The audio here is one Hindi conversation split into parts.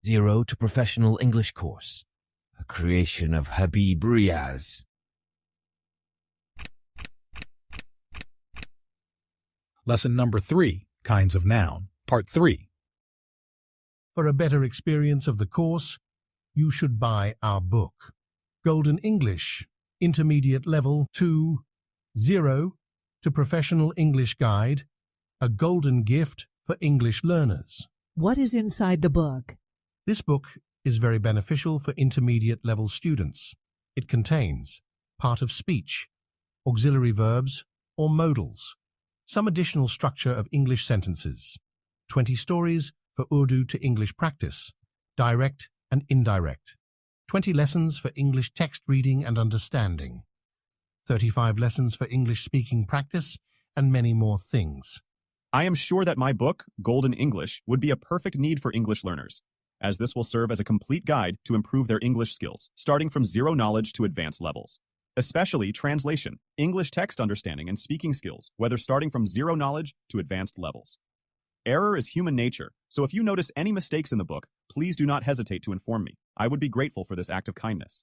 Zero to Professional English Course, a creation of Habib Riaz. Lesson number 3, Kinds of Noun, Part 3. For a better experience of the course, you should buy our book, Golden English, Intermediate Level 2, Zero to Professional English Guide, a golden gift for English learners. What is inside the book? This book is very beneficial for intermediate level students. It contains part of speech, auxiliary verbs or modals, some additional structure of English sentences, 20 stories for Urdu to English practice, direct and indirect, 20 lessons for English text reading and understanding, 35 lessons for English speaking practice, and many more things. I am sure that my book, Golden English, would be a perfect need for English learners, as this will serve as a complete guide to improve their English skills, starting from zero knowledge to advanced levels. Especially translation, English text understanding, and speaking skills, whether starting from zero knowledge to advanced levels. Error is human nature, so if you notice any mistakes in the book, please do not hesitate to inform me. I would be grateful for this act of kindness.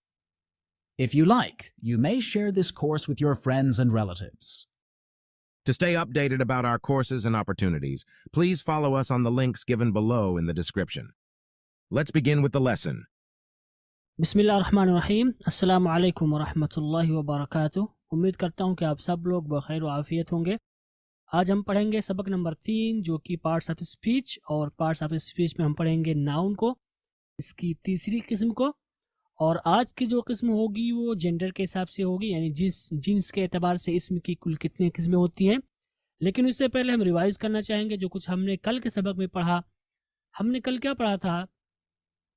If you like, you may share this course with your friends and relatives. To stay updated about our courses and opportunities, please follow us on the links given below in the description. Let's begin with the lesson. बिस्मिल्लाहिर्रहमानिर्रहीम अस्सलाम वालेकुम वरहमतुल्लाहि वबरकातुह। उम्मीद करता हूँ कि आप सब लोग बखैर व आफियत होंगे। आज हम पढ़ेंगे सबक नंबर 3 जो कि पार्ट्स ऑफ स्पीच, और पार्ट्स ऑफ स्पीच में हम पढ़ेंगे नाउन को, इसकी तीसरी किस्म को। और आज की जो किस्म होगी वो जेंडर के हिसाब से होगी, यानी जिन्स के एतबार से इसम की कुल कितनी किस्में होती हैं। लेकिन उससे पहले हम रिवाइज करना चाहेंगे जो कुछ हमने कल के सबक में पढ़ा। हमने कल क्या पढ़ा था?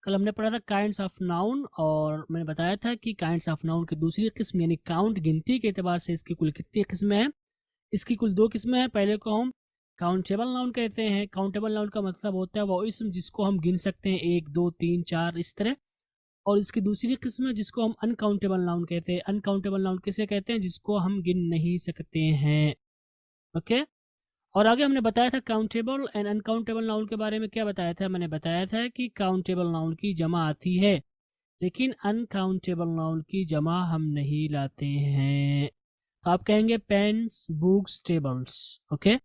कल हमने पढ़ा था काइंड्स ऑफ नाउन, और मैंने बताया था कि काइंड्स ऑफ नाउन की दूसरी किस्म यानी काउंट, गिनती के एतबार से इसकी कुल कितनी किस्में हैं। इसकी कुल 2 किस्में हैं। पहले को हम काउंटेबल नाउन कहते हैं। काउंटेबल नाउन का मतलब होता है वो इसम जिसको हम गिन सकते हैं, 1 2 3 4 इस तरह। और इसकी दूसरी किस्म है जिसको हम अनकाउंटेबल नाउन कहते हैं। अनकाउंटेबल नाउन किसे कहते हैं? जिसको हम गिन नहीं सकते हैं। ओके, और आगे हमने बताया था काउंटेबल एंड अनकाउंटेबल नाउन के बारे में। क्या बताया था? मैंने बताया था कि काउंटेबल नाउन की जमा आती है, लेकिन अनकाउंटेबल नाउन की जमा हम नहीं लाते हैं। तो आप कहेंगे पेन्स, बुक्स, टेबल्स। ओके,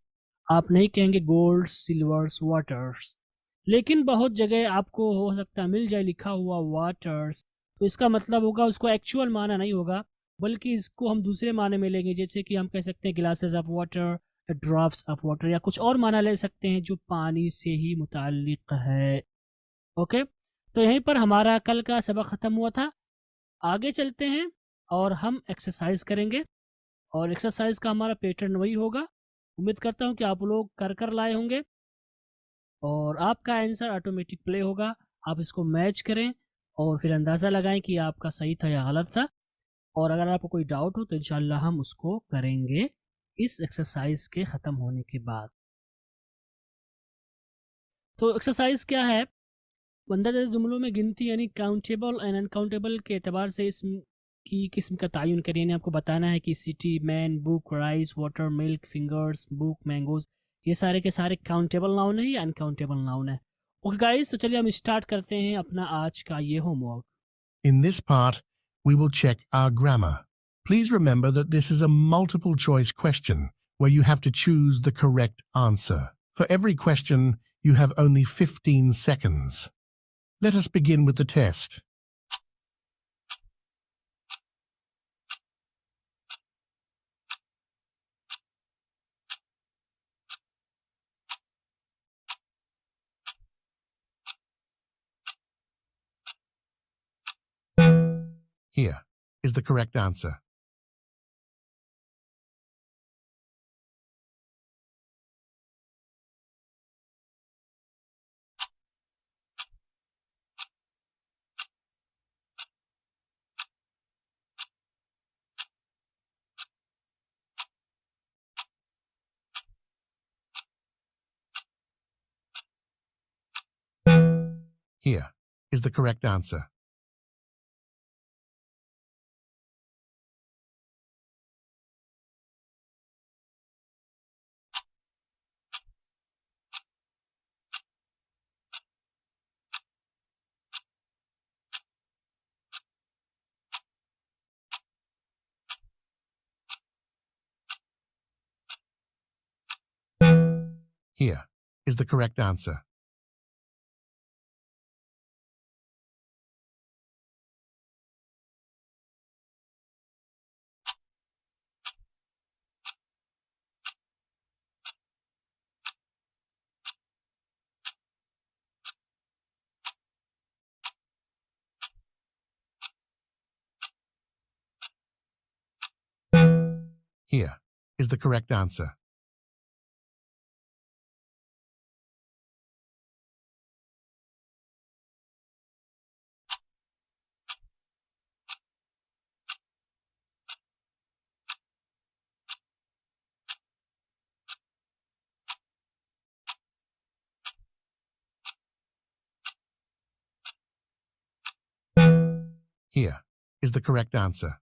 आप नहीं कहेंगे गोल्ड, सिल्वर्स, वाटर्स। लेकिन बहुत जगह आपको हो सकता है मिल जाए लिखा हुआ वाटर्स, तो इसका मतलब होगा उसको एक्चुअल माना नहीं होगा, बल्कि इसको हम दूसरे माने में लेंगे। जैसे कि हम कह सकते हैं glasses of water, drops of water, या कुछ और माना ले सकते हैं जो पानी से ही मुताल्लिक है। ओके, तो यहीं पर हमारा कल का सबक ख़त्म हुआ था। आगे चलते हैं और हम एक्सरसाइज करेंगे, और एक्सरसाइज का हमारा पैटर्न वही होगा। उम्मीद करता हूँ कि आप लोग कर लाए होंगे, और आपका आंसर ऑटोमेटिक प्ले होगा। आप इसको मैच करें और फिर अंदाज़ा लगाएं कि आपका सही था या गलत था। और अगर आपको कोई डाउट हो तो इंशाल्लाह हम उसको करेंगे इस एक्सरसाइज के ख़त्म होने के बाद। तो एक्सरसाइज क्या है? बंदा जुमलों में गिनती यानी काउंटेबल एंड अनकाउंटेबल के एतबार से इसम की किस्म का तयन करिए। यानी आपको बताना है कि city, man, book, rice, water, milk, fingers, book, mangoes, ये सारे के सारे काउंटेबल नाउन है या अनकाउंटेबल नाउन है। ओके गाइस, तो चलिए हम स्टार्ट करते हैं अपना आज का ये homework. In this part, we will check our grammar. Please remember that this is a multiple choice question where you have to choose the correct answer. For every question, you have only 15 seconds. Let us begin with the test. Here is the correct answer. Here is the correct answer. Here is the correct answer. Here is the correct answer. Here is the correct answer.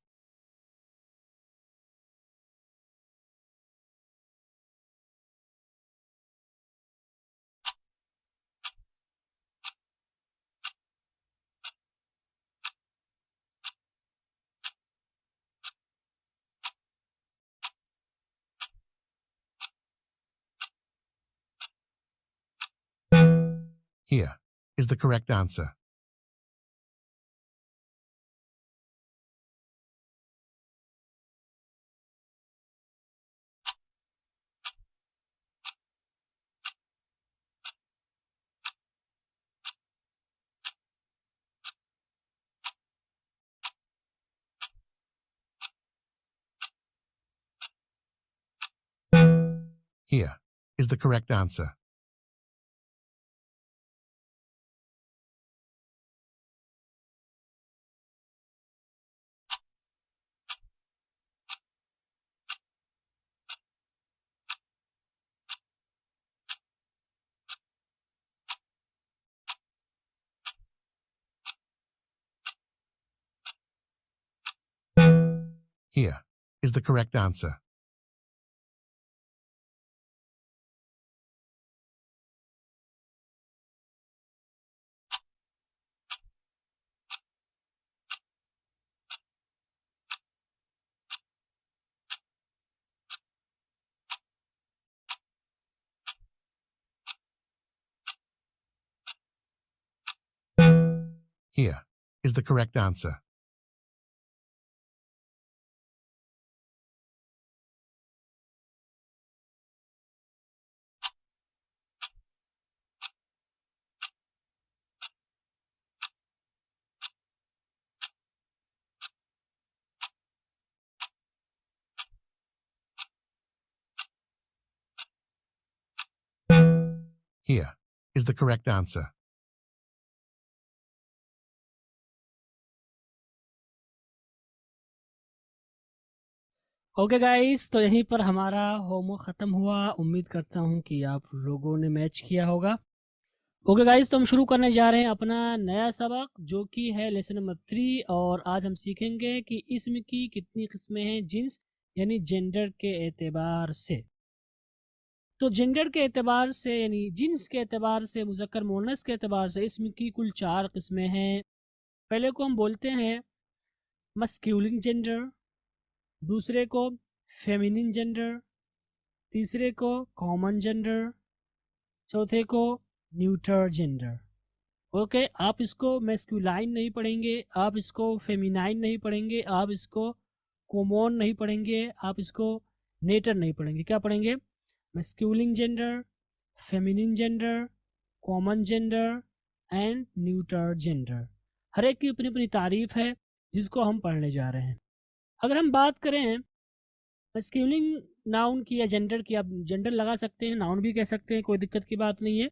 Here is the correct answer. Here is the correct answer. Here is the correct answer. Here is the correct answer. Here is the correct answer. Okay guys, तो यहीं पर हमारा होमवर्क ख़त्म हुआ। उम्मीद करता हूँ कि आप लोगों ने मैच किया होगा। ओके गाइस, तो हम शुरू करने जा रहे हैं अपना नया सबक, जो कि है लेसन नंबर 3। और आज हम सीखेंगे कि इसम की कितनी किस्में हैं जिन्स यानी जेंडर के एतबार से। तो जेंडर के एतबार से यानी जिन्स के एतबार से, मुज़क्कर मुअन्नस के एतबार से इसम की कुल 4 किस्में हैं। पहले को हम बोलते हैं मस्क्यूलिन जेंडर, दूसरे को फेमिनिन जेंडर, तीसरे को कॉमन जेंडर, चौथे को न्यूटर जेंडर। ओके, आप इसको मैस्कुलाइन नहीं पढ़ेंगे, आप इसको फेमिनाइन नहीं पढ़ेंगे, आप इसको कॉमन नहीं पढ़ेंगे, आप इसको नेटर नहीं पढ़ेंगे। क्या पढ़ेंगे? Masculine gender, feminine gender, common gender and neuter gender. हर एक की अपनी अपनी तारीफ है जिसको हम पढ़ने जा रहे हैं। अगर हम बात करें मैस्कुलिन नाउन की या जेंडर की, आप जेंडर लगा सकते हैं, नाउन भी कह सकते हैं, कोई दिक्कत की बात नहीं है।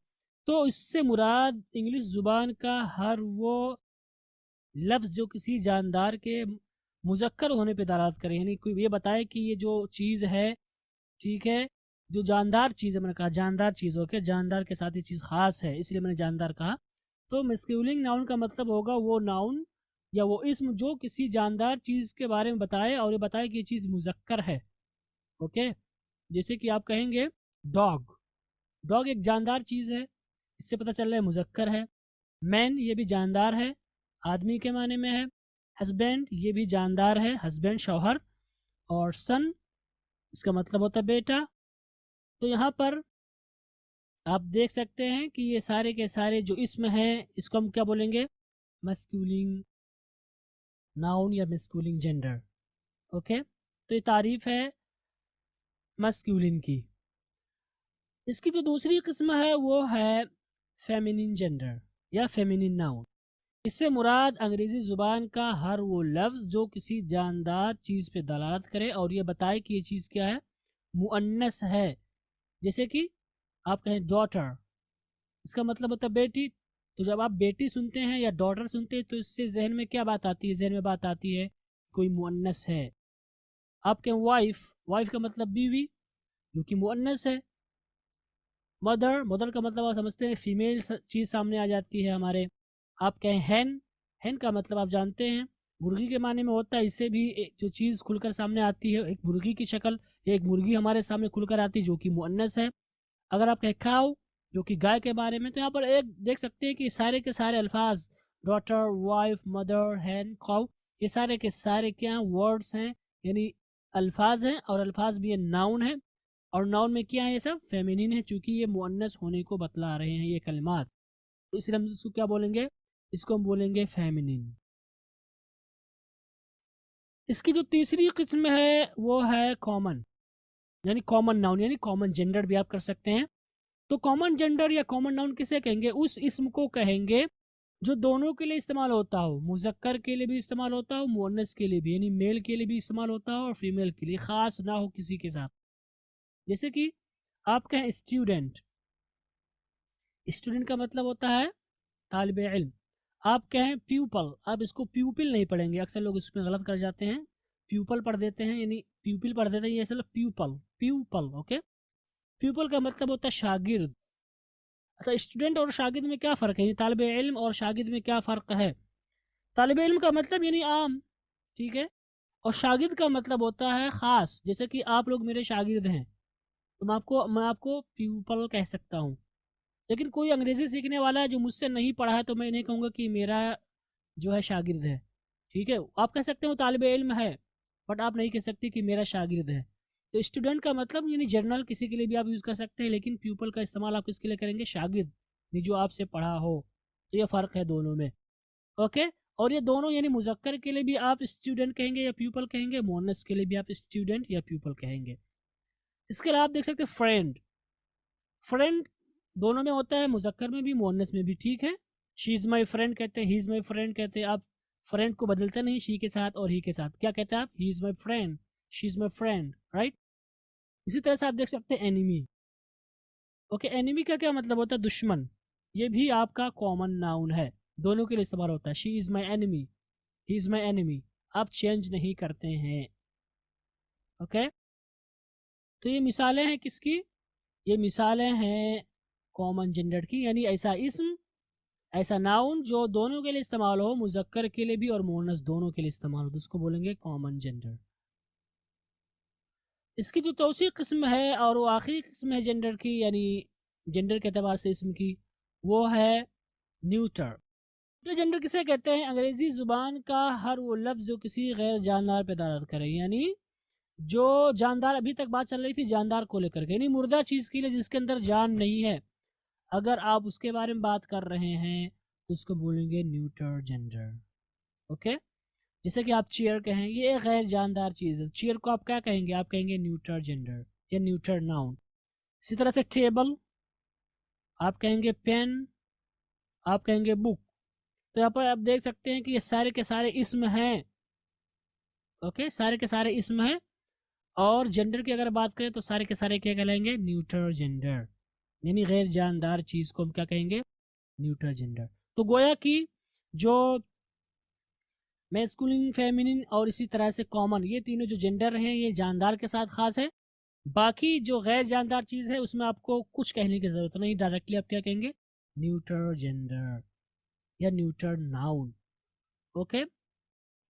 तो इससे मुराद इंग्लिश ज़ुबान का हर वो लफ्ज़ जो किसी जानदार के मुज़क्कर होने पे दलालत करे, यानी कोई ये बताए कि ये जो चीज़ है, ठीक है, जो जानदार चीज़ है, मैंने कहा जानदार चीज़, ओके, जानदार के साथ ये चीज़ ख़ास है, इसलिए मैंने जानदार कहा। तो मैस्कुलिन नाउन का मतलब होगा वो नाउन या वो इसम जो किसी जानदार चीज़ के बारे में बताए और ये बताए कि ये चीज़ मुज़क्कर है। ओके, जैसे कि आप कहेंगे डॉग, डॉग एक जानदार चीज़ है, इससे पता चल रहा है मुज़क्कर है। मैन, ये भी जानदार है, आदमी के माने में है। हस्बैंड, ये भी जानदार है, हस्बैंड शौहर। और सन, इसका मतलब होता है बेटा। तो यहाँ पर आप देख सकते हैं कि ये सारे के सारे जो इसम हैं इसको हम क्या बोलेंगे, मस्कुलिन नाउन या मस्कुलिन जेंडर। ओके, तो ये तारीफ है मस्कुलिन की। इसकी जो दूसरी किस्म है वो है फेमिनिन जेंडर या फेमिनिन नाउन। इससे मुराद अंग्रेज़ी ज़ुबान का हर वो लफ्ज़ जो किसी जानदार चीज़ पे दलालत करे और ये बताए कि ये चीज़ क्या है, मुअन्नस है। जैसे कि आप कहें डॉटर, इसका मतलब होता है बेटी। तो जब आप बेटी सुनते हैं या डॉटर सुनते हैं तो इससे जहन में क्या बात आती है, जहन में बात आती है कोई मुअन्नस है। आप कहें वाइफ, वाइफ का मतलब बीवी जो कि मुअन्नस है। मदर, मदर का मतलब आप समझते हैं फीमेल चीज़ सामने आ जाती है हमारे। आप कहें हैन, हैन का मतलब आप जानते हैं मुर्गी के माने में होता है। इससे भी जो चीज़ खुलकर सामने आती है एक मुर्गी की शक्ल या एक मुर्गी हमारे सामने खुलकर आती है जो कि मुअन्नस है। अगर आप कहें काऊ जो कि गाय के बारे में, तो यहाँ पर एक देख सकते हैं कि सारे के सारे अल्फाज डॉटर, वाइफ, मदर, हैन, काऊ, ये सारे के सारे क्या वर्ड्स हैं, यानी अल्फाज हैं। और अल्फाज भी ये नाउन है और नाउन में क्या है, ये सब फेमिनिन है चूंकि ये मुअन्नस होने को बतला रहे हैं ये कलिमात। तो इसलिए हम इसको क्या बोलेंगे, इसको हम बोलेंगे फेमिनिन। इसकी जो तीसरी किस्म है वो है कॉमन, यानी कॉमन नाउन यानी कॉमन जेंडर भी आप कर सकते हैं। तो कॉमन जेंडर या कॉमन नाउन किसे कहेंगे, उस इस्म को कहेंगे जो दोनों के लिए इस्तेमाल होता हो, मुज़क्कर के लिए भी इस्तेमाल होता हो, मुअन्नस के लिए भी, यानी मेल के लिए भी इस्तेमाल होता हो और फीमेल के लिए, ख़ास ना हो किसी के साथ। जैसे कि आप कहें स्टूडेंट, स्टूडेंट का मतलब होता है तालिब इल्म। आप कहें प्यूपल, आप इसको प्यूपिल नहीं पढ़ेंगे, अक्सर लोग इसमें गलत कर जाते हैं, प्यूपल पढ़ देते हैं, यानी प्यूपिल पढ़ देते हैं, ये असल प्यूपल, प्यूपल। ओके, प्यूपल का मतलब होता है शागिर्द। अच्छा, स्टूडेंट और शागिर्द में क्या फ़र्क है, तालिब इल्म और शागिर्द में क्या फ़र्क है। तालिब इल्म का मतलब यानी आम, ठीक है, और शागिर्द का मतलब होता है ख़ास। जैसे कि आप लोग मेरे शागिर्द हैं तो मैं आपको प्यूपल कह सकता हूँ। लेकिन कोई अंग्रेज़ी सीखने वाला है जो मुझसे नहीं पढ़ा है तो मैं नहीं कहूँगा कि मेरा जो है शागिर्द है, ठीक है। आप कह सकते हो तालिब इल्म है, बट आप नहीं कह सकते कि मेरा शागिर्द है। तो स्टूडेंट का मतलब यानी जनरल किसी के लिए भी आप यूज़ कर सकते हैं, लेकिन प्यूपल का इस्तेमाल आप किसके लिए करेंगे, शागिर्द, यानी जो आपसे पढ़ा हो। तो ये फ़र्क है दोनों में। ओके, और ये दोनों यानी मुज़क्कर के लिए भी आप स्टूडेंट कहेंगे या प्यूपल कहेंगे, मुअन्नस के लिए भी आप स्टूडेंट या प्यूपल कहेंगे। इसके अलावा आप देख सकते हैं फ्रेंड, फ्रेंड दोनों में होता है, मुज़क्कर में भी मुअन्नस में भी, ठीक है। शी इज़ माई फ्रेंड कहते हैं, ही इज़ माई फ्रेंड कहते हैं। आप फ्रेंड को बदलते नहीं शी के साथ और ही के साथ, क्या कहते हैं आप, he is my friend, she is my friend, right. इसी तरह से आप देख सकते हैं एनिमी। ओके, एनिमी का क्या मतलब होता है, दुश्मन। ये भी आपका कॉमन नाउन है, दोनों के लिए इस्तेमाल होता है। She is my enemy, he is my enemy, आप चेंज नहीं करते हैं। ओके, तो ये मिसालें हैं किसकी, ये मिसालें हैं कॉमन जेंडर की, यानी ऐसा इस्म, ऐसा नाउन जो दोनों के लिए इस्तेमाल हो, मुज़क्कर के लिए भी और मुअन्नस दोनों के लिए इस्तेमाल हो, तो उसको बोलेंगे कॉमन जेंडर। इसकी जो चौथी किस्म है और वो आखिरी किस्म है जेंडर की, यानी जेंडर के अतबार से इस्म की, वो है न्यूटर। तो जेंडर किसे कहते हैं, अंग्रेज़ी ज़ुबान का हर वो लफ्ज़ जो किसी गैर जानदार पे दलालत करे, यानी जो जानदार, अभी तक बात चल रही थी जानदार को लेकर के, यानी मुर्दा चीज़ के लिए जिसके अंदर जान नहीं है, अगर आप उसके बारे में बात कर रहे हैं तो उसको बोलेंगे न्यूटर जेंडर। ओके, जैसे कि आप चेयर कहें, ये एक गैर जानदार चीज़ है, चेयर को आप क्या कहेंगे, आप कहेंगे न्यूटर जेंडर या न्यूटर नाउन। इसी तरह से टेबल आप कहेंगे पेन, आप कहेंगे बुक। तो यहाँ पर आप देख सकते हैं कि ये सारे के सारे इस्म हैं। ओके, सारे के सारे इस्म हैं और जेंडर की अगर बात करें तो सारे के सारे क्या कहलाएंगे, न्यूटर जेंडर, यानी गैर जानदार चीज़ को हम क्या कहेंगे, न्यूटर जेंडर। तो गोया कि जो मैस्कुलिन, फेमिनिन और इसी तरह से कॉमन, ये तीनों जो जेंडर हैं ये जानदार के साथ खास है। बाकी जो गैर जानदार चीज़ है उसमें आपको कुछ कहने की ज़रूरत नहीं, डायरेक्टली आप क्या कहेंगे, न्यूटर जेंडर या न्यूटर नाउन। ओके,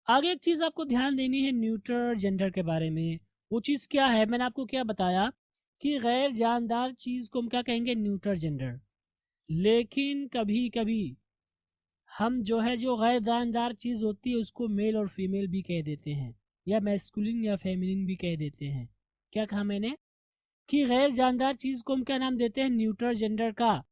आगे एक चीज़ आपको ध्यान देनी है न्यूटर जेंडर के बारे में। वो चीज़ क्या है, मैंने आपको क्या बताया कि गैर जानदार चीज़ को हम क्या कहेंगे, न्यूटर जेंडर। लेकिन कभी कभी हम जो है जो गैर जानदार चीज़ होती है उसको मेल और फीमेल भी कह देते हैं, या मैस्कुलिन या फेमिनिन भी कह देते हैं। क्या कहा मैंने कि गैर जानदार चीज़ को हम क्या नाम देते हैं, न्यूट्रल जेंडर का।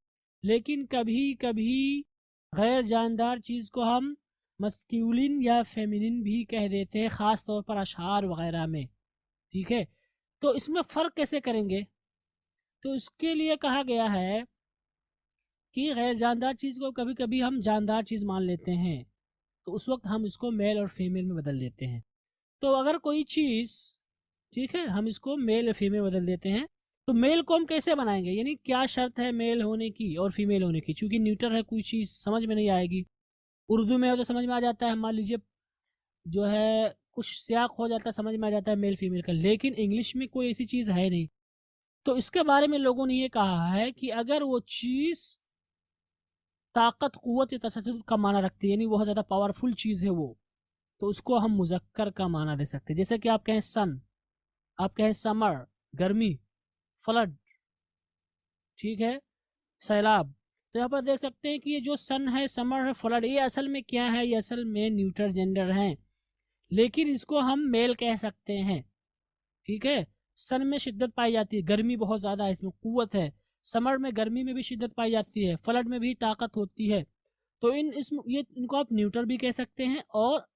लेकिन कभी कभी गैर जानदार चीज़ को हम मस्क्यूलिन या फेमिनिन भी कह देते हैं, ख़ास तौर पर अशार वगैरह में। ठीक है, तो इसमें फ़र्क कैसे करेंगे? तो इसके लिए कहा गया है कि गैर जानदार चीज़ को कभी कभी हम जानदार चीज़ मान लेते हैं, तो उस वक्त हम इसको मेल और फीमेल में बदल देते हैं। तो अगर कोई चीज़, ठीक है, हम इसको मेल और फीमेल बदल देते हैं, तो मेल को हम कैसे बनाएंगे, यानी क्या शर्त है मेल होने की और फीमेल होने की? चूँकि न्यूट्रल है, कोई चीज़ समझ में नहीं आएगी। उर्दू में हो तो समझ में आ जाता है, मान लीजिए जो है कुछ सियाक हो जाता है, समझ में आ जाता है मेल फीमेल का, लेकिन इंग्लिश में कोई ऐसी चीज़ है नहीं। तो इसके बारे में लोगों ने ये कहा है कि अगर वो चीज़ ताकत, क़ुव्वत या तसल्सुल का माना रखती है, यानी बहुत ज़्यादा पावरफुल चीज़ है वो, तो उसको हम मुज़क्कर का माना दे सकते हैं। जैसे कि आप कहें सन, आप कहें समर, गर्मी, फ्लड, ठीक है, सैलाब। तो यहाँ पर देख सकते हैं कि ये जो सन है, समर है, फ्लड, ये असल में क्या है? ये असल में न्यूट्रल जेंडर हैं, लेकिन इसको हम मेल कह सकते हैं। ठीक है, सन में शिद्दत पाई जाती है, गर्मी बहुत ज़्यादा है, इसमें क़ुव्वत है। समर में गर्मी में भी शिद्दत पाई जाती है, फ्लड में भी ताकत होती है। तो इनको आप न्यूट्रल भी कह सकते हैं। और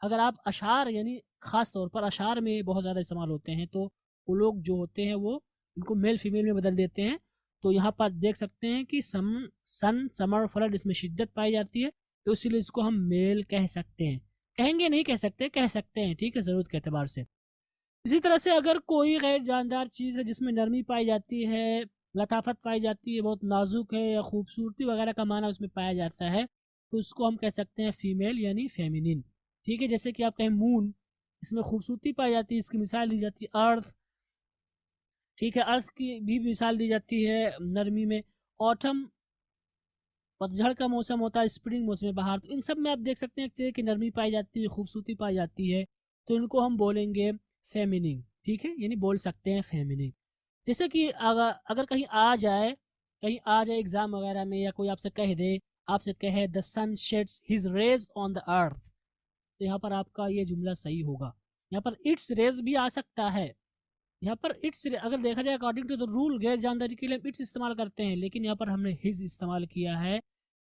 अगर आप अशार, यानी ख़ास तौर पर अशार में बहुत ज़्यादा इस्तेमाल होते हैं, तो वो लोग जो होते हैं वो इनको मेल फीमेल में बदल देते हैं। तो यहाँ पर देख सकते हैं कि सन, समर, फ्लड, इसमें शिद्दत पाई जाती है, तो इसीलिए इसको हम मेल कह सकते हैं। कहेंगे नहीं कह सकते, कह सकते हैं, ठीक है, ज़रूरत के एतबार से। इसी तरह से अगर कोई गैर जानदार चीज़ है जिसमें नरमी पाई जाती है, लताफत पाई जाती है, बहुत नाजुक है या खूबसूरती वगैरह का माना उसमें पाया जाता है, तो उसको हम कह सकते हैं फीमेल यानी फेमिनिन। ठीक है, जैसे कि आप कहें मून, इसमें खूबसूरती पाई जाती है, इसकी मिसाल दी जाती है अर्थ। ठीक है, अर्थ की भी मिसाल दी जाती है नरमी में। ऑटम, पतझड़ का मौसम होता है, स्प्रिंग मौसम बहार, तो इन सब में आप देख सकते हैं कि नरमी पाई जाती है, खूबसूरती पाई जाती है, तो इनको हम बोलेंगे फेमिनिन। ठीक है, यानी बोल सकते हैं फेमिनिन। जैसे कि अगर कहीं आ जाए एग्जाम वगैरह में, या कोई आपसे कहे the sun sheds his rays on the earth, तो यहाँ पर आपका ये जुमला सही होगा। यहाँ पर इट्स रेज भी आ सकता है। यहाँ पर इट्स, अगर देखा जाए अकॉर्डिंग टू द रूल, गैर जानदारी के लिए हम इट्स इस्तेमाल करते हैं, लेकिन यहाँ पर हमने हिज इस्तेमाल किया है,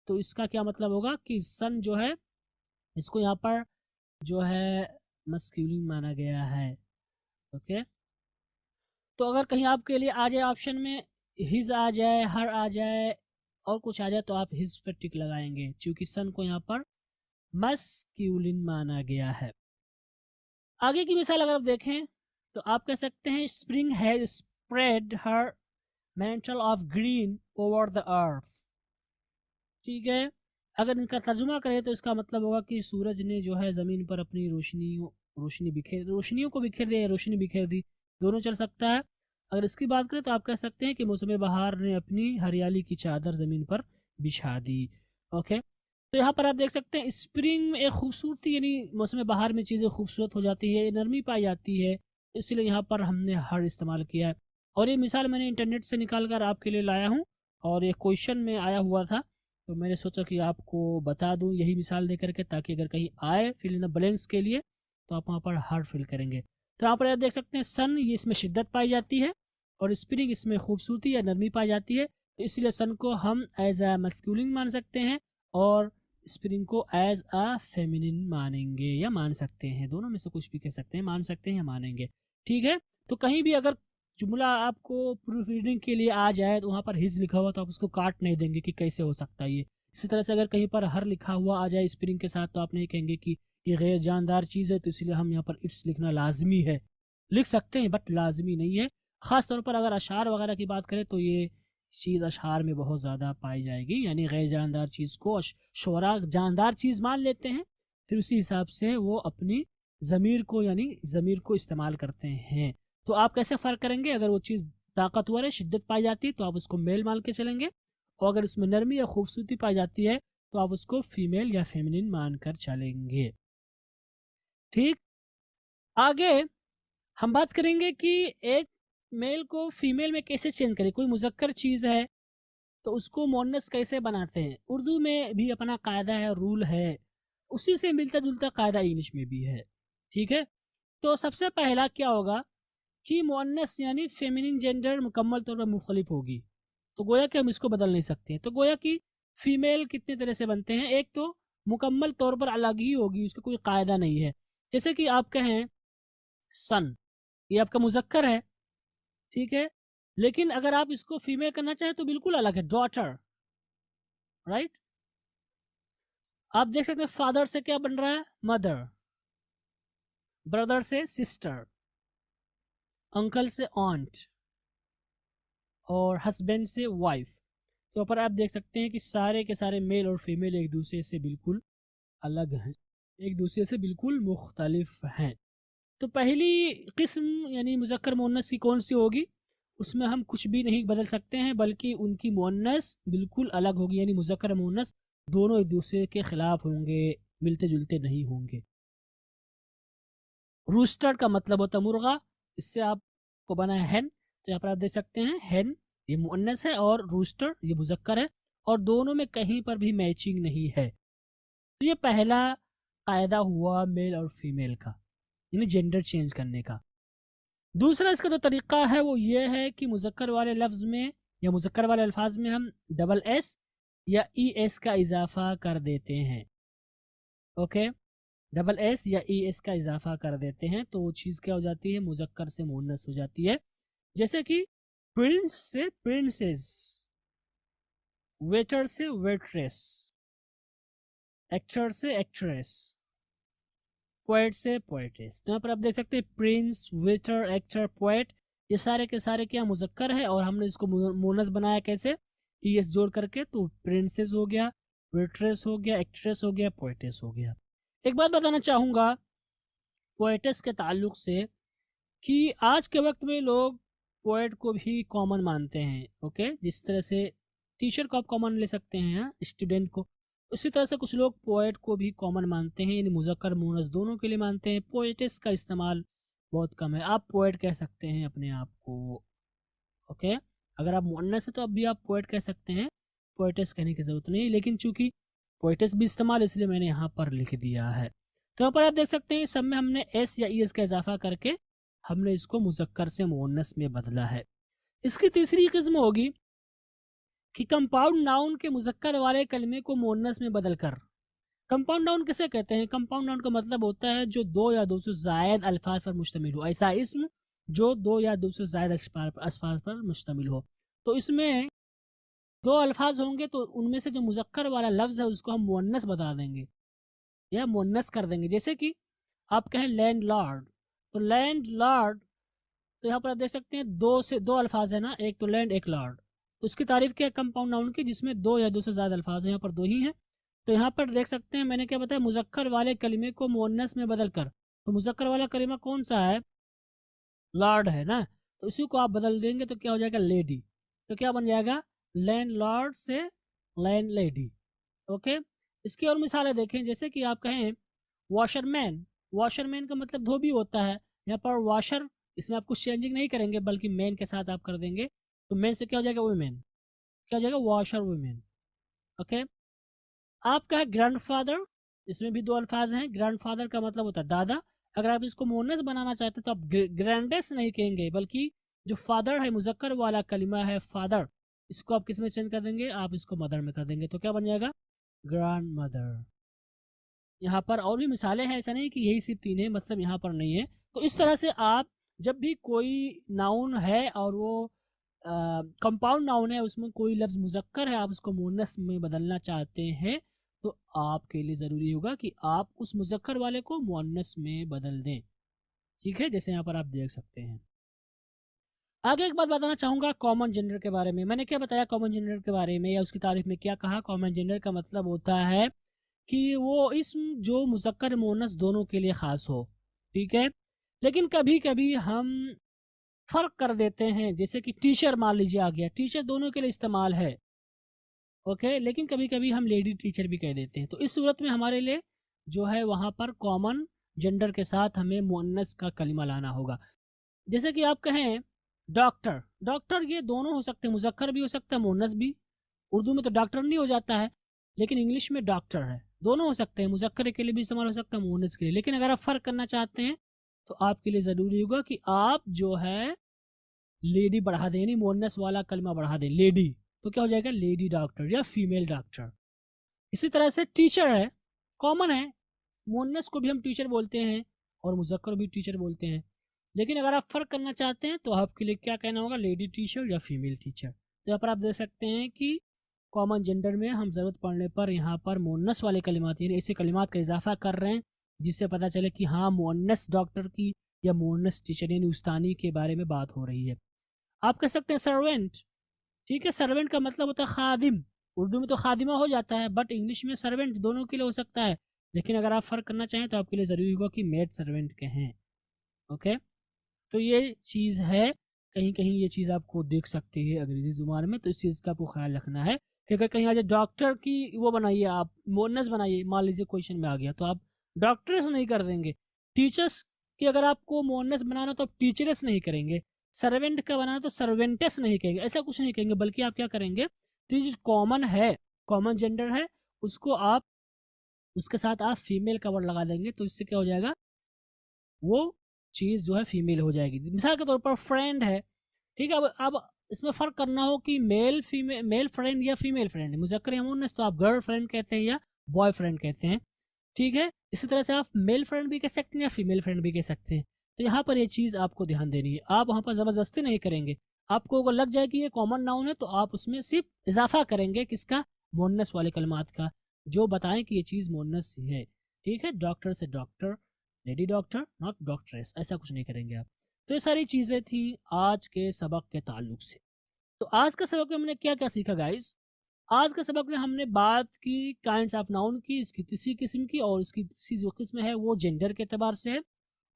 तो इसका क्या मतलब होगा कि सन जो है, इसको यहाँ पर जो है मस्क्यूलिन माना गया है। ओके, तो अगर कहीं आपके लिए आ जाए ऑप्शन में हिज आ जाए, हर आ जाए और कुछ आ जाए, तो आप हिज पर टिक लगाएंगे, क्योंकि सन को यहाँ पर मस्क्यूलिन माना गया है। आगे की मिसाल अगर आप देखें तो आप कह सकते हैं spring has spread her mental of green over the earth. ठीक है, अगर इनका तर्जुमा करें तो इसका मतलब होगा कि सूरज ने जो है ज़मीन पर अपनी रोशनियों को बिखेर दिया, रोशनी बिखेर दी, दोनों चल सकता है। अगर इसकी बात करें तो आप कह सकते हैं कि मौसम बहार ने अपनी हरियाली की चादर ज़मीन पर बिछा दी। ओके, तो यहाँ पर आप देख सकते हैं स्प्रिंग में एक खूबसूरती, यानी मौसम बहार में चीज़ें खूबसूरत हो जाती है, नरमी पाई जाती है, इसलिए यहाँ पर हमने हर इस्तेमाल किया है। और ये मिसाल मैंने इंटरनेट से निकाल कर आपके लिए लाया हूँ, और ये क्वेश्चन में आया हुआ था, तो मैंने सोचा कि आपको बता दूँ यही मिसाल दे करके, ताकि अगर कहीं आए फिल इन द ब्लैंक्स के लिए तो आप वहाँ पर हर फिल करेंगे। तो यहाँ पर आप देख सकते हैं सन, ये इसमें शिद्दत पाई जाती है, और स्प्रिंग इसमें खूबसूरती या नरमी पाई जाती है, तो इसलिए सन को हम एज अ मस्क्यूलिन मान सकते हैं, और स्प्रिंग को एज अ फेमिनिन मानेंगे या मान सकते हैं, दोनों में से कुछ भी कह सकते हैं, मान सकते हैं या मानेंगे। ठीक है, तो कहीं भी अगर जुमला आपको प्रूफ रीडिंग के लिए आ जाए तो वहाँ पर हिज लिखा हुआ, तो आप उसको काट नहीं देंगे कि कैसे हो सकता है ये। इसी तरह से अगर कहीं पर हर लिखा हुआ आ जाए स्प्रिंग के साथ, तो आप नहीं कहेंगे कि ये गैर जानदार चीज़ है, तो इसलिए हम यहाँ पर इट्स लिखना लाजमी है। लिख सकते हैं बट लाजमी नहीं है। ख़ास तौर पर अगर अशार वगैरह की बात करें तो ये चीज़ अशार में बहुत ज़्यादा पाई जाएगी, यानी गैर जानदार चीज़ को शोरा जानदार चीज़ मान लेते हैं, फिर उसी हिसाब से वो अपनी ज़मीर को इस्तेमाल करते हैं। तो आप कैसे फ़र्क करेंगे? अगर वो चीज़ ताकतवर है, शिद्दत पाई जाती है, तो आप उसको मेल मान के चलेंगे, और अगर उसमें नरमी या खूबसूरती पाई जाती है तो आप उसको फीमेल या फेमिनिन मान कर चलेंगे। ठीक, आगे हम बात करेंगे कि एक मेल को फीमेल में कैसे चेंज करें। कोई मुज़क्कर चीज़ है तो उसको मोनस कैसे बनाते हैं। उर्दू में भी अपना कायदा है, रूल है, उसी से मिलता जुलता कायदा इंग्लिश में भी है। ठीक है, तो सबसे पहला क्या होगा कि मुअन्नस यानी फेमिनिन जेंडर मुकम्मल तौर पर मुख्तलिफ होगी, तो गोया कि हम इसको बदल नहीं सकते हैं। तो गोया कि फीमेल कितने तरह से बनते हैं, एक तो मुकम्मल तौर पर अलग ही होगी, उसका कोई कायदा नहीं है। जैसे कि आप कहें सन, ये आपका मुजक्कर है, ठीक है, लेकिन अगर आप इसको फीमेल करना चाहें तो बिल्कुल अलग है, डॉटर, राइट। आप देख सकते हैं फादर से क्या बन रहा है, मदर, ब्रदर से सिस्टर, अंकल से ऑन्ट, और हस्बैंड से वाइफ। तो पर आप देख सकते हैं कि सारे के सारे मेल और फीमेल एक दूसरे से बिल्कुल अलग हैं, एक दूसरे से बिल्कुल मुख्तलिफ हैं। तो पहली किस्म यानी मुज़क्कर मुअन्नस की कौन सी होगी, उसमें हम कुछ भी नहीं बदल सकते हैं, बल्कि उनकी मुअन्नस बिल्कुल अलग होगी, यानी मुज़क्कर मुअन्नस दोनों एक दूसरे के खिलाफ होंगे, मिलते जुलते नहीं होंगे। रूस्टर का मतलब होता है मुर्गा, इससे आपको बना है हैन, तो यहाँ पर आप देख सकते हैं हैन ये मुअन्नस है और रूस्टर ये मुज़क्कर है, और दोनों में कहीं पर भी मैचिंग नहीं है। तो ये पहला कायदा हुआ मेल और फीमेल का, यानी जेंडर चेंज करने का। दूसरा इसका जो तरीका है वो ये है कि मुज़क्कर वाले लफ्ज़ में या मुज़क्कर वाले अल्फाज में हम डबल एस या ई एस का इजाफा कर देते हैं। ओके, डबल एस या ई एस का इजाफा कर देते हैं तो वो चीज़ क्या हो जाती है, मुज़क्कर से मुअन्नस हो जाती है। जैसे कि प्रिंस से प्रिंसेस, वेटर से वेट्रेस, एक्टर से एक्ट्रेस, पोएट से पोएटेस। तो यहाँ पर आप देख सकते हैं प्रिंस, वेटर, एक्टर, पोएट, ये सारे के सारे क्या मुज़क्कर है, और हमने इसको मुअन्नस बनाया कैसे, ई एस जोड़ करके, तो प्रिंसेस हो गया, वेट्रेस हो गया, एक्ट्रेस हो गया, पोएटेस हो गया। एक बात बताना चाहूँगा पोएटेस के ताल्लुक से कि आज के वक्त में लोग पोएट को भी कॉमन मानते हैं। ओके, जिस तरह से टीचर को आप कॉमन ले सकते हैं, स्टूडेंट को, उसी तरह से कुछ लोग पोएट को भी कॉमन मानते हैं, यानी मुज़क्कर मुअन्नस दोनों के लिए मानते हैं। पोएटेस का इस्तेमाल बहुत कम है, आप पोएट कह सकते हैं अपने आप को। ओके, अगर आप मुअन्नस है तो अब भी आप पोएट कह सकते हैं, पोएटेस कहने की ज़रूरत नहीं, लेकिन चूंकि पोएटेस भी इस्तेमाल इसलिए मैंने यहाँ पर लिख दिया है। तो यहाँ पर आप देख सकते हैं सब में हमने एस या ई एस का इजाफा करके हमने इसको मुज़क्कर से मुअन्नस में बदला है। इसकी तीसरी किस्म होगी कि कंपाउंड नाउन के मुज़क्कर वाले कलमे को मुअन्नस में बदलकर। कंपाउंड नाउन किसे कहते हैं, कंपाउंड नाउन का मतलब होता है जो दो या दो से ज़ायद अल्फाज पर मुश्तमिल हो, ऐसा इस्म जो दो या दो से ज़ायद अल्फाज पर मुश्तमिल हो। तो इसमें दो अल्फाज होंगे तो उनमें से जो मुज़क्कर वाला लफ्ज़ है उसको हम मुअन्नस बता देंगे या मुअन्नस कर देंगे। जैसे कि आप कहें लैंड लॉर्ड, तो लैंड लॉर्ड, तो यहाँ पर आप देख सकते हैं दो अल्फाज है ना, एक तो लैंड एक लॉर्ड, तो इसकी तारीफ क्या है कंपाउंड नाउन की, जिसमें दो या दो से ज़्यादा अल्फाज है, यहाँ पर दो ही हैं। तो यहाँ पर देख सकते हैं मैंने क्या बताया, मुज़क्कर वाले कलिमे को मुअन्नस में बदल कर, तो मुज़क्कर वाला कलिमा कौन सा है, लॉर्ड है ना, तो इसी को आप बदल देंगे तो क्या हो जाएगा, लेडी, तो क्या बन जाएगा, लैंड लॉर्ड से लैंड लेडी। ओके, इसकी और मिसालें देखें, जैसे कि आप कहें वॉशरमैन, वॉशरमैन का मतलब धोबी होता है, यहाँ पर वॉशर, इसमें आप कुछ चेंजिंग नहीं करेंगे बल्कि मैन के साथ आप कर देंगे, तो मैन से क्या हो जाएगा, वुमेन, क्या हो जाएगा, वॉशर वुमेन। ओके, आप कहे ग्रैंडफादर, इसमें भी दो अल्फाज हैं, ग्रैंडफादर का मतलब होता है दादा, अगर आप इसको मुअन्नस बनाना चाहते हैं तो आप ग्रैंडेस नहीं कहेंगे, बल्कि जो फादर है मुज़क्कर वाला कलिमा है फादर, इसको आप किस में चेंज कर देंगे, आप इसको मदर में कर देंगे, तो क्या बन जाएगा, ग्रैंड मदर। यहाँ पर और भी मिसालें हैं, ऐसा नहीं कि यही सिर्फ तीन है, मतलब यहाँ पर नहीं है। तो इस तरह से आप जब भी कोई नाउन है और वो कंपाउंड नाउन है, उसमें कोई लफ्ज़ मुज़क्कर है, आप उसको मुअन्नस में बदलना चाहते हैं तो आपके लिए ज़रूरी होगा कि आप उस मुज़क्कर वाले को मुअन्नस में बदल दें। ठीक है, जैसे यहाँ पर आप देख सकते हैं। आगे एक बात बताना चाहूँगा कॉमन जेंडर के बारे में। मैंने क्या बताया कॉमन जेंडर के बारे में, या उसकी तारीफ में क्या कहा, कॉमन जेंडर का मतलब होता है कि वो इस्म जो मुज़क्कर मुअन्नस दोनों के लिए ख़ास हो। ठीक है, लेकिन कभी कभी हम फ़र्क कर देते हैं, जैसे कि टीचर मान लीजिए आ गया, टीचर दोनों के लिए इस्तेमाल है, ओके, लेकिन कभी कभी हम लेडी टीचर भी कह देते हैं। तो इस सूरत में हमारे लिए जो है वहाँ पर कॉमन जेंडर के साथ हमें मुअन्नस का कलिमा लाना होगा। जैसे कि आप कहें डॉक्टर, डॉक्टर ये दोनों हो सकते हैं, मुज़क्कर भी हो सकता है मुअन्नस भी। उर्दू में तो डॉक्टर नहीं हो जाता है, लेकिन इंग्लिश में डॉक्टर है, दोनों हो सकते हैं, मुज़क्कर के लिए भी इस्तेमाल हो सकता है, मुअन्नस के लिए। लेकिन अगर आप फ़र्क करना चाहते हैं तो आपके लिए ज़रूरी होगा कि आप जो है लेडी बढ़ा दें, यानी मोनस वाला कलमा बढ़ा दें लेडी, तो क्या हो जाएगा लेडी डॉक्टर या फीमेल डॉक्टर। इसी तरह से टीचर है, कॉमन है, मोनस को भी हम टीचर बोलते हैं और मुजक्कर भी टीचर बोलते हैं, लेकिन अगर आप फ़र्क करना चाहते हैं तो आपके लिए क्या कहना होगा लेडी टीचर या फीमेल टीचर। तो यहाँ पर आप देख सकते हैं कि कॉमन जेंडर में हम ज़रूरत पड़ने पर यहाँ पर मोनस वाले कलिमात यानी ऐसे कलिमात का इजाफा कर रहे हैं जिससे पता चले कि हाँ मोनस डॉक्टर की या मोनस टीचर यानी उस्तानी के बारे में बात हो रही है। आप कह सकते हैं सर्वेंट, ठीक है, सर्वेंट का मतलब होता है खादिम, उर्दू में तो खादिमा हो जाता है बट इंग्लिश में सर्वेंट दोनों के लिए हो सकता है, लेकिन अगर आप फ़र्क करना चाहें तो आपके लिए ज़रूरी होगा कि मेड सर्वेंट के हैं। ओके, तो ये चीज़ है, कहीं कहीं ये चीज़ आपको देख सकती है अंग्रेजी ज़ुबान में, तो इस चीज़ का आपको ख्याल रखना है कि अगर कहीं आ जाए डॉक्टर की वो बनाइए, आप मोनस बनाइए, मान लीजिए क्वेश्चन में आ गया तो आप डॉक्टर्स नहीं कर देंगे। टीचर्स की अगर आपको मोनस बनाना तो आप टीचर्स नहीं करेंगे, सर्वेंट का बनाना तो सर्वेंटेस नहीं कहेंगे, ऐसा कुछ नहीं कहेंगे, बल्कि आप क्या करेंगे तो ये जो कॉमन है, कॉमन जेंडर है, उसको आप उसके साथ आप फीमेल का वर्ड लगा देंगे, तो इससे क्या हो जाएगा वो चीज़ जो है फीमेल हो जाएगी। मिसाल के तौर पर फ्रेंड है, ठीक है, अब इसमें फ़र्क करना हो कि मेल फीमेल, मेल फ्रेंड या फीमेल फ्रेंड, मुज़क्कर या मुअन्नस, तो आप गर्ल फ्रेंड कहते हैं या बॉय फ्रेंड कहते हैं, ठीक है। इसी तरह से आप मेल फ्रेंड भी कह सकते हैं या फीमेल फ्रेंड भी कह सकते हैं। तो यहाँ पर ये चीज़ आपको ध्यान देनी है, आप वहाँ पर ज़बरदस्ती नहीं करेंगे। आपको अगर लग जाए कि ये कॉमन नाउन है तो आप उसमें सिर्फ इजाफा करेंगे किसका, मुअन्नस वाले कलमात का, जो बताएं कि ये चीज़ मुअन्नस है, ठीक है। डॉक्टर से डॉक्टर, लेडी डॉक्टर, नॉट डॉक्ट्रेस, ऐसा कुछ नहीं करेंगे आप। तो ये सारी चीज़ें थी आज के सबक के ताल्लुक से। तो आज के सबक में हमने क्या क्या सीखा गाइस? आज के सबक में हमने बात की काइंड्स ऑफ नाउन की, इसकी तीसरी किस्म की, और इसकी तीसरी जो किस्म है वो जेंडर के अतबार से है।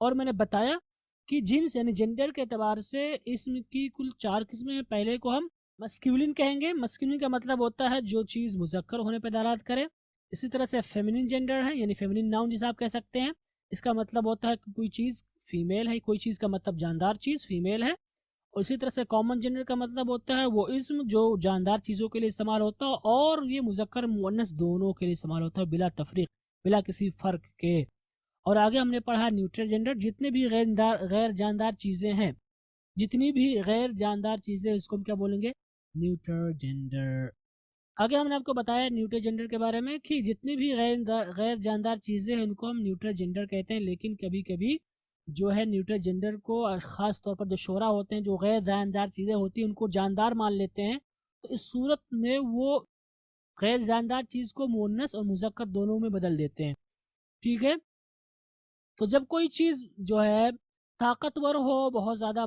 और मैंने बताया कि जिन्स यानी जेंडर के अतबार से इसम की कुल 4 किस्में हैं। पहले को हम मस्क्यूलिन कहेंगे, मस्क्यूलिन का मतलब होता है जो चीज़ मुजक्कर होने पर दलालत करे। इसी तरह से फेमिनिन जेंडर है, यानी फेमिनिन नाउन जिसे आप कह सकते हैं, इसका मतलब होता है कि कोई चीज़ फीमेल है, कोई चीज़ का मतलब जानदार चीज़ फीमेल है। और इसी तरह से कॉमन जेंडर का मतलब होता है वो इस्म जो जानदार चीज़ों के लिए इस्तेमाल होता है, और ये मुजक्कर मुअन्नस दोनों के लिए इस्तेमाल होता है बिला तफरीक, बिला किसी फ़र्क के। और आगे हमने पढ़ा न्यूट्रल जेंडर, जितने भी गैर जानदार चीज़ें हैं, जितनी भी गैर जानदार चीज़ें, उसको हम क्या बोलेंगे, न्यूट्रल जेंडर। आगे हमने आपको बताया न्यूट्रल जेंडर के बारे में कि जितनी भी गैर जानदार चीज़ें हैं उनको हम न्यूट्रल जेंडर कहते हैं, लेकिन कभी कभी जो है न्यूट्रल जेंडर को ख़ास तौर पर जो शोरा होते हैं, जो गैर जानदार चीज़ें होती हैं, उनको जानदार मान लेते हैं। तो इस सूरत में वो गैर जानदार चीज़ को मुअन्नस और मुज़क्कर दोनों में बदल देते हैं, ठीक है। तो जब कोई चीज़ जो है ताकतवर हो, बहुत ज़्यादा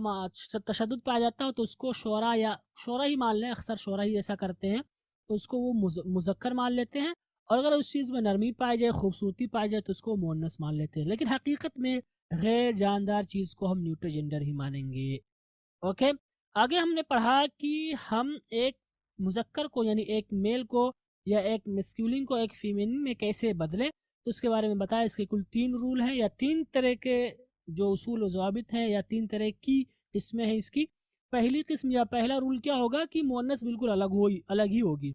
तशद्दुद पाया जाता हो, तो उसको शोरा या शोरा ही मान लें, अक्सर शोरा ही ऐसा करते हैं, तो उसको वो मुज़क्कर मान लेते हैं। और अगर उस चीज़ में नरमी पाई जाए, खूबसूरती पाई जाए, तो उसको मुअन्नस मान लेते हैं। लेकिन हकीकत में गैर जानदार चीज़ को हम न्यूट्रल जेंडर ही मानेंगे। ओके, आगे हमने पढ़ा कि हम एक मुज़क्कर को यानी एक मेल को या एक मस्कुलिन को एक फीमेल में कैसे बदलें, तो उसके बारे में बताया। इसके कुल 3 रूल हैं या 3 तरह के जो उसूल व ज़वाबित हैं या 3 तरह की किस्में हैं इसकी। पहली किस्म या पहला रूल क्या होगा कि मुअन्नस बिल्कुल अलग ही होगी,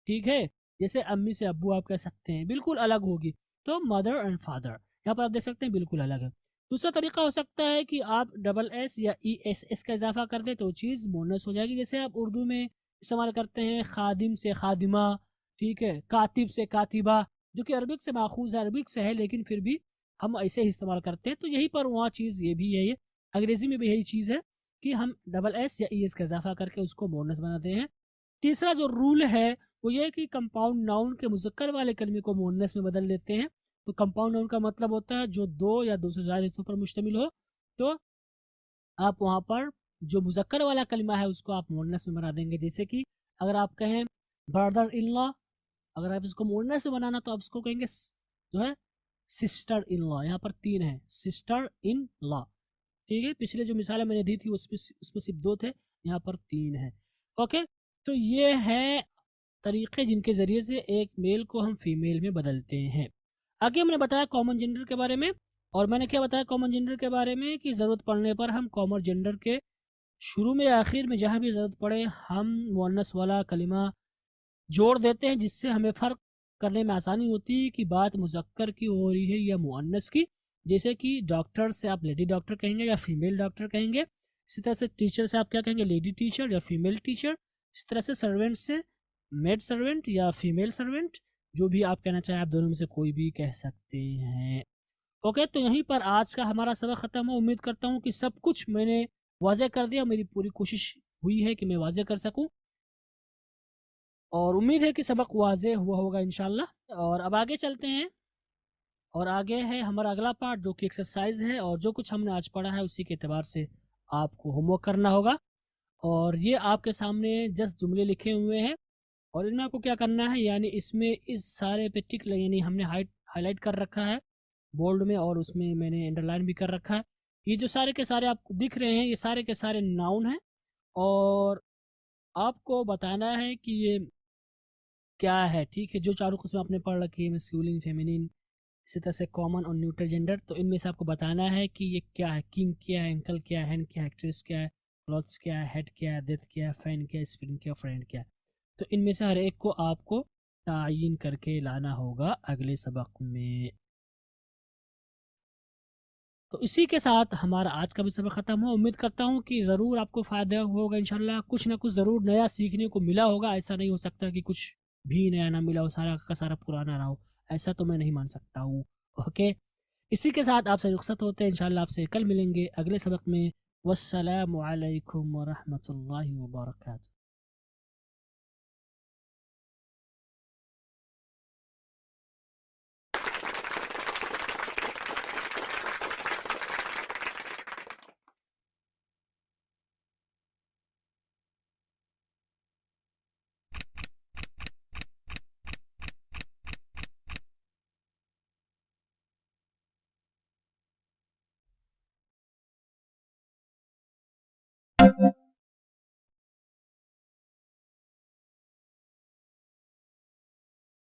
ठीक है। जैसे अम्मी से अब्बू आप कह सकते हैं, बिल्कुल अलग होगी, तो मदर एंड फादर यहाँ पर आप देख सकते हैं बिल्कुल अलग है। दूसरा तरीका हो सकता है कि आप डबल एस या ESS का इजाफा कर दे तो चीज़ मुअन्नस हो जाएगी। जैसे आप उर्दू में इस्तेमाल करते हैं खादिम से खादिमा, ठीक है, कातिब से कातिबा, जो कि अरबिक से माखूज है, अरबिक से है, लेकिन फिर भी हम ऐसे ही इस्तेमाल करते हैं। तो यही पर वहाँ चीज़ ये भी है, ये अंग्रेज़ी में भी यही चीज़ है कि हम डबल एस या ES का इजाफा करके उसको मुअन्नस बनाते हैं। तीसरा जो रूल है वो ये है कि कंपाउंड नाउन के मुज़क्कर वाले कलमे को मुअन्नस में बदल देते हैं। तो कंपाउंड नाउन का मतलब होता है जो 2 या 2 से ज़्यादा हिस्सों पर मुश्तमिल हो, तो आप वहाँ पर जो मुज़क्कर वाला कलमा है उसको आप मुअन्नस में बना देंगे। जैसे कि अगर आप कहें ब्रदर इन लॉ, अगर आप इसको मुअन्नस में बनाना तो आप इसको कहेंगे जो है सिस्टर इन लॉ। यहाँ पर 3 है, सिस्टर इन लॉ, ठीक है। पिछले जो मिसालें मैंने दी थी उसमें सिर्फ 2 थे, यहाँ पर 3 है। ओके, तो ये है तरीक़े जिनके ज़रिए से एक मेल को हम फीमेल में बदलते हैं। आगे हमने बताया कॉमन जेंडर के बारे में, और मैंने क्या बताया कॉमन जेंडर के बारे में कि ज़रूरत पड़ने पर हम कॉमन जेंडर के शुरू में या आखिर में जहाँ भी ज़रूरत पड़े हम मुअन्नस वाला कलिमा जोड़ देते हैं, जिससे हमें फ़र्क करने में आसानी होती है कि बात मुज़क्कर की हो रही है या मुअन्नस की। जैसे कि डॉक्टर से आप लेडी डॉक्टर कहेंगे या फीमेल डॉक्टर कहेंगे, इसी तरह से टीचर से आप क्या कहेंगे, लेडी टीचर या फीमेल टीचर। इसी तरह से सर्वेंट से मेड सर्वेंट या फीमेल सर्वेंट, जो भी आप कहना चाहें आप दोनों में से कोई भी कह सकते हैं। ओके, तो यहीं पर आज का हमारा सबक ख़त्म हो। उम्मीद करता हूँ कि सब कुछ मैंने वाज़ेह कर दिया, मेरी पूरी कोशिश हुई है कि मैं वाज़ेह कर सकूँ, और उम्मीद है कि सबक वाज़ेह हुआ होगा इंशाल्लाह। और अब आगे चलते हैं, और आगे है हमारा अगला पार्ट जो कि एक्सरसाइज है, और जो कुछ हमने आज पढ़ा है उसी के एतबार से आपको होमवर्क करना होगा। और ये आपके सामने जस्ट जुमले लिखे हुए हैं, और इनमें आपको क्या करना है, यानी इसमें इस सारे पे टिक यानी हमने हाईलाइट कर रखा है बोल्ड में, और उसमें मैंने अंडरलाइन भी कर रखा है। ये जो सारे के सारे आपको दिख रहे हैं ये सारे के सारे नाउन हैं, और आपको बताना है कि ये क्या है। ठीक है, जो चारों किस्में आपने पढ़ रखी है, मैस्कुलिन, फेमिनिन, इसी तरह से कॉमन और न्यूट्रल जेंडर, तो इनमें से आपको बताना है कि ये क्या है। किंग क्या है, अंकल क्या है, हैंड क्या है, एक्ट्रेस क्या है, क्लॉथ्स क्या है, हेड क्या है, डेथ क्या है, फैन क्या है, स्प्रिंग क्या है, फ्रेंड क्या है। तो इनमें से हर एक को आपको तायीन करके लाना होगा अगले सबक में। तो इसी के साथ हमारा आज का भी सबक ख़त्म हो। उम्मीद करता हूँ कि ज़रूर आपको फ़ायदा होगा इंशाल्लाह, कुछ ना कुछ ज़रूर नया सीखने को मिला होगा। ऐसा नहीं हो सकता कि कुछ भी नया ना मिला हो, सारा का सारा पुराना रहा हो, ऐसा तो मैं नहीं मान सकता हूँ। ओके, इसी के साथ आपसे रुखसत होते हैं, इंशाल्लाह आपसे कल मिलेंगे अगले सबक में। वस्सलामु अलैकुम व रहमतुल्लाहि व बरकातुहू।